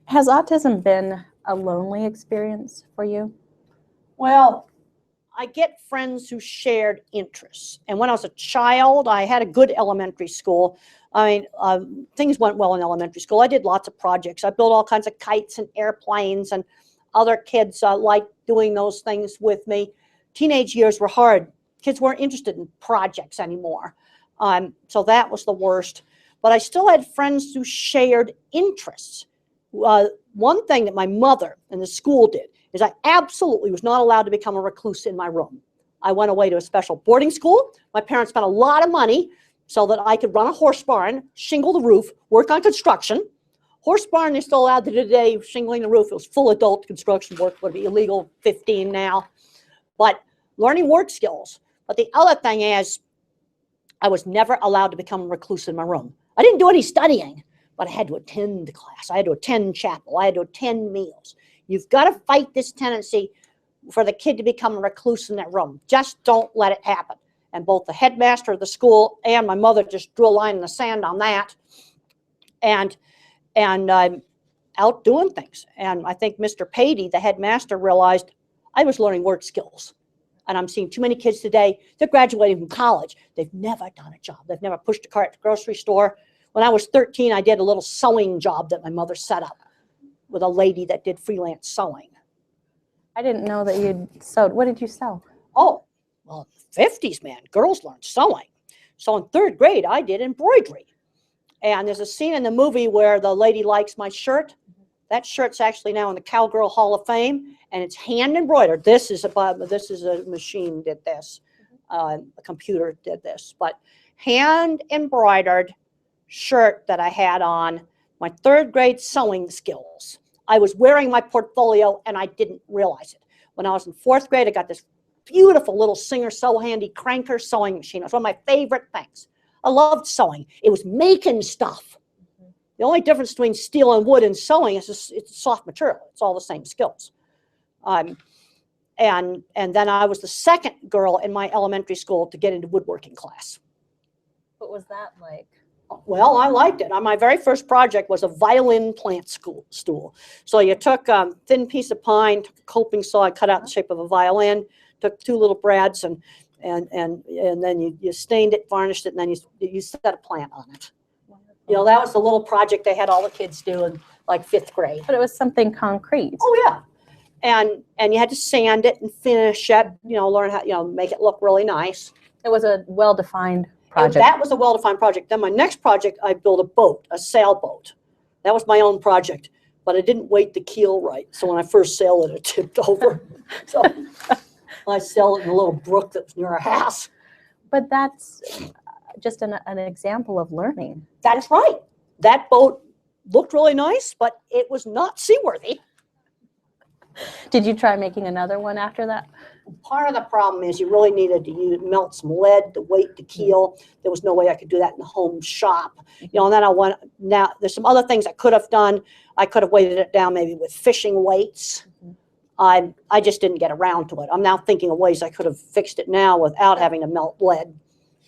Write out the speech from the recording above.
Has autism been a lonely experience for you? Well, I get friends who shared interests. And when I was a child, I had a good elementary school. I mean, things went well in elementary school. I did lots of projects. I built all kinds of kites and airplanes, and other kids liked doing those things with me. Teenage years were hard. Kids weren't interested in projects anymore. So that was the worst. But I still had friends who shared interests. One thing that my mother and the school did is I absolutely was not allowed to become a recluse in my room. I went away to a special boarding school. My parents spent a lot of money so that I could run a horse barn, shingle the roof, work on construction. Horse barn, they're still allowed to do today, shingling the roof. It was full adult construction work, would be illegal 15 now. But learning work skills. But the other thing is, I was never allowed to become a recluse in my room. I didn't do any studying, but I had to attend class. I had to attend chapel. I had to attend meals. You've got to fight this tendency for the kid to become a recluse in that room. Just don't let it happen. And both the headmaster of the school and my mother just drew a line in the sand on that. And I'm out doing things. And I think Mr. Patey, the headmaster, realized I was learning work skills. And I'm seeing too many kids today, they're graduating from college. They've never done a job. They've never pushed a cart at the grocery store. When I was 13, I did a little sewing job that my mother set up with a lady that did freelance sewing. I didn't know that you'd sewed. What did you sew? Oh, well, in the 50s, man, girls learned sewing. So in 3rd grade, I did embroidery. And there's a scene in the movie where the lady likes my shirt. That shirt's actually now in the Cowgirl Hall of Fame, and it's hand embroidered. This is a machine did this, a computer did this, but hand embroidered shirt that I had on, my 3rd grade sewing skills. I was wearing my portfolio and I didn't realize it. When I was in 4th grade, I got this beautiful little Singer Sew Handy cranker sewing machine. It was one of my favorite things. I loved sewing. It was making stuff. The only difference between steel and wood and sewing is it's soft material. It's all the same skills. And then I was the 2nd girl in my elementary school to get into woodworking class. What was that like? Well, I liked it. My very first project was a violin plant stool. So you took a thin piece of pine, took a coping saw, cut out the shape of a violin, took 2 little brads, and then you stained it, varnished it, and then you set a plant on it. You know, that was the little project they had all the kids do in like 5th grade. But it was something concrete. Oh yeah, and you had to sand it and finish it. You know, learn how make it look really nice. It was a well-defined project. And that was a well-defined project. Then my next project, I built a boat, a sailboat. That was my own project, but I didn't weight the keel right. So when I first sailed it, it tipped over. So I sailed it in a little brook that was near our house. But that's just an example of learning. That's right. That boat looked really nice, but it was not seaworthy. Did you try making another one after that? Part of the problem is you really needed to melt some lead to weight the keel. There was no way I could do that in the home shop. You know, and then now there's some other things I could have done. I could have weighted it down maybe with fishing weights. I just didn't get around to it. I'm now thinking of ways I could have fixed it now without having to melt lead.